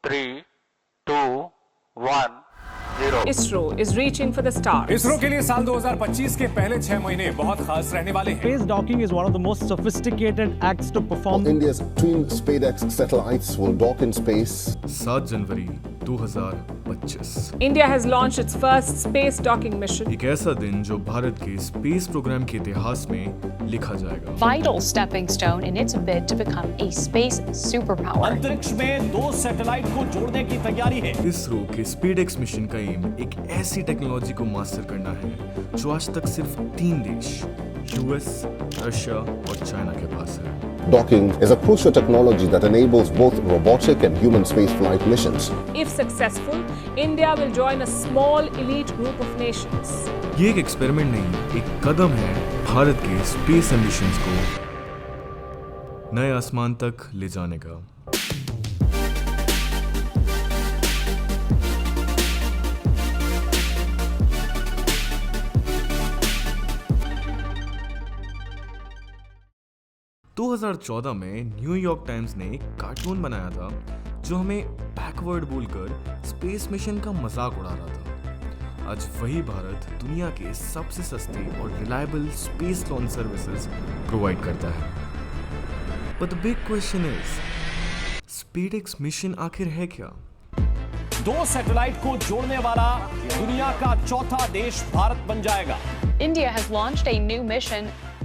3, 2, 1, 0. ISRO is reaching for the stars. ISRO के लिए साल 2025 के पहले 6 महीने बहुत खास रहने वाले हैं। Space docking is one of the most sophisticated acts to perform. India's twin SpaceX satellites will dock in space. 7 January 2025 India has launched its first space docking mission. एक ऐसा दिन जो भारत के स्पेस प्रोग्राम के इतिहास में लिखा जाएगा। Vital stepping stone in its bid to become a space superpower. अंतरिक्ष में 2 सैटेलाइट को जोड़ने की तैयारी है। इसरो के स्पेसएक्स मिशन का एम एक ऐसी टेक्नोलॉजी को मास्टर करना है जो आज तक सिर्फ 3 देश यूएस, रशिया और चाइना के पास है। Docking is a crucial technology that enables both robotic and human spaceflight missions. If successful, India will join a small elite group of nations. ये एक एक्सपेरिमेंट नहीं, एक कदम है भारत के स्पेस एम्बिशंस को नए आसमान तक ले जाने का। दो 2014 में न्यूयॉर्क टाइम्स ने एक कार्टून बनाया था जो हमें बैकवर्ड बोलकर स्पेस मिशन का मजाक उड़ा रहा था। आज वही भारत दुनिया के सबसे सस्ते और reliable space launch services provide करता है। But the big question is SpaceX mission आखिर है क्या? 2 सैटेलाइट को जोड़ने वाला दुनिया का चौथा देश भारत बन जाएगा। India has launched a new mission.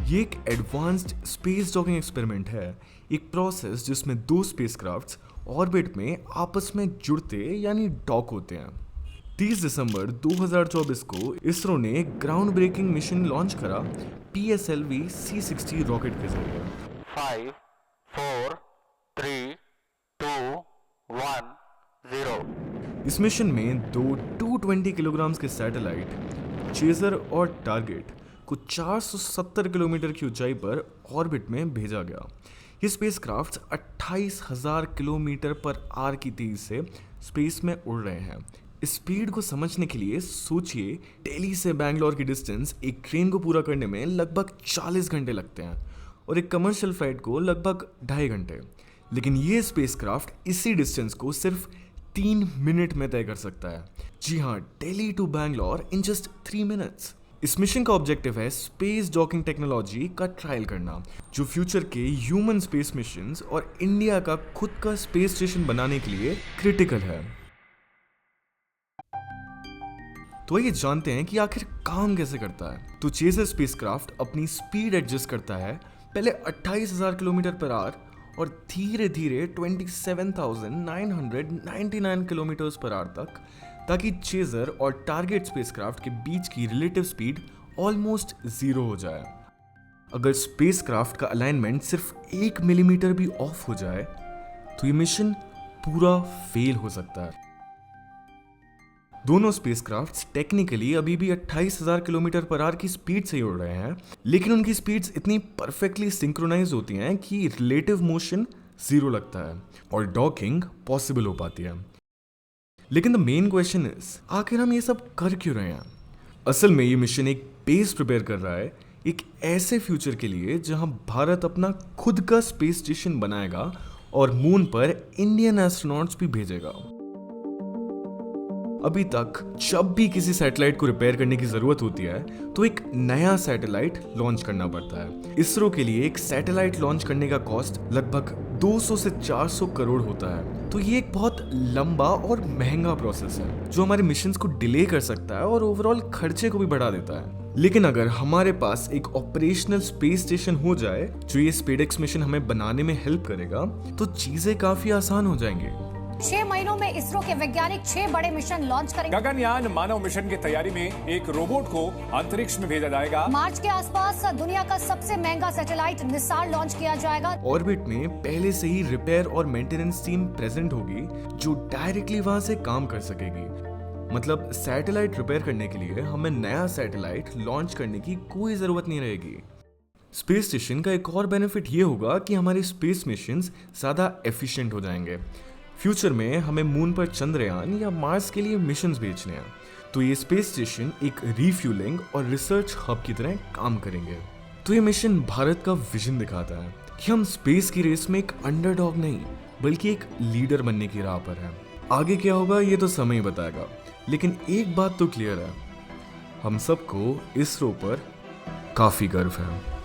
ये एक एडवांस्ड स्पेस डॉकिंग एक्सपेरिमेंट है, एक प्रोसेस जिसमें 2 स्पेसक्राफ्ट्स ऑर्बिट में आपस में जुड़ते यानी डॉक होते हैं। 30 दिसंबर 2024 को इसरो ने ग्राउंड ब्रेकिंग मिशन लॉन्च करा PSLV C60 रॉकेट के जरिए। 5, 4, 3, 2, 1, 0. इस मिशन में 2 220 किलोग्राम के सैटेलाइट चेजर और टारगेट को 470 किलोमीटर की ऊंचाई पर ऑर्बिट में भेजा गया। ये स्पेसक्राफ्ट 28,000 किलोमीटर पर आवर की तेजी से स्पेस में उड़ रहे हैं। इस स्पीड को समझने के लिए सोचिए, दिल्ली से बैंगलोर की डिस्टेंस एक ट्रेन को पूरा करने में लगभग 40 घंटे लगते हैं और एक कमर्शियल फ्लाइट को लगभग 2.5 घंटे। लेकिन ये स्पेसक्राफ्ट इसी डिस्टेंस को सिर्फ 3 मिनट में तय कर सकता है। जी हाँ, Delhi to Bangalore in just 3 minutes. इस मिशन का ऑब्जेक्टिव है स्पेस डॉकिंग टेक्नोलॉजी का ट्रायल करना, जो फ्यूचर के ह्यूमन स्पेस मिशंस और इंडिया का खुद का स्पेस स्टेशन बनाने के लिए क्रिटिकल है। तो ये जानते हैं कि आखिर काम कैसे करता है। तो चेजर स्पेसक्राफ्ट अपनी स्पीड एडजस्ट करता है, पहले 28,000 किलोमीटर पर आवर और धीरे धीरे 27,999 किलोमीटर पर आवर तक, ताकि चेजर और टारगेट स्पेसक्राफ्ट के बीच की रिलेटिव स्पीड ऑलमोस्ट 0 हो जाए। अगर स्पेसक्राफ्ट का अलाइनमेंट सिर्फ 1 मिलीमीटर भी ऑफ हो जाए तो ये मिशन पूरा फेल हो सकता है। दोनों स्पेसक्राफ्ट्स टेक्निकली अभी भी 28,000 किलोमीटर पर आवर की स्पीड से ही उड़ रहे हैं, लेकिन उनकी स्पीड्स इतनी परफेक्टली सिंक्रोनाइज होती हैं कि रिलेटिव मोशन 0 लगता है और डॉकिंग पॉसिबल हो पाती है। लेकिन द मेन क्वेश्चन इज, आखिर हम ये सब कर क्यों रहे हैं? असल में ये मिशन एक बेस प्रिपेयर कर रहा है एक ऐसे फ्यूचर के लिए जहां भारत अपना खुद का स्पेस स्टेशन बनाएगा और मून पर इंडियन एस्ट्रोनॉट्स भी भेजेगा। अभी तक जब भी किसी सैटेलाइट को रिपेयर करने की जरूरत होती है तो एक नया सैटेलाइट लॉन्च करना पड़ता है। इसरो के लिए एक सैटेलाइट लॉन्च करने का कॉस्ट लगभग 200 से 400 करोड़ होता है। तो ये एक बहुत लंबा और महंगा प्रोसेस है जो हमारे मिशंस को डिले कर सकता है और ओवरऑल खर्चे को भी बढ़ा देता है। लेकिन अगर हमारे पास एक ऑपरेशनल स्पेस स्टेशन हो जाए जो ये स्पेसएक्स मिशन हमें बनाने में हेल्प करेगा तो चीजें काफी आसान हो जाएंगे। 6 महीनों में इसरो के वैज्ञानिक 6 बड़े मिशन लॉन्च करेंगे। गगनयान मानव मिशन की तैयारी में एक रोबोट को अंतरिक्ष में भेजा जाएगा। मार्च के आसपास दुनिया का सबसे महंगा सैटेलाइट निसार लॉन्च किया जाएगा। ऑर्बिट में पहले से ही रिपेयर और मेंटेनेंस टीम प्रेजेंट होगी जो डायरेक्टली वहां से काम कर सकेगी। मतलब सैटेलाइट रिपेयर करने के लिए हमें नया सैटेलाइट लॉन्च करने की कोई जरूरत नहीं रहेगी। स्पेस स्टेशन का एक और बेनिफिट ये होगा कि हमारे स्पेस मिशंस ज्यादा एफिशिएंट हो जाएंगे। फ्यूचर में हमें मून पर चंद्रयान या मार्स के लिए मिशंस भेजने हैं तो ये स्पेस स्टेशन एक रिफ्यूलिंग और रिसर्च हब की तरह काम करेंगे। तो ये मिशन भारत का विजन दिखाता है कि हम स्पेस की रेस में एक अंडरडॉग नहीं बल्कि एक लीडर बनने की राह पर हैं। आगे क्या होगा ये तो समय ही बताएगा, लेकिन एक बात तो क्लियर है, हम सबको इसरो पर काफी गर्व है।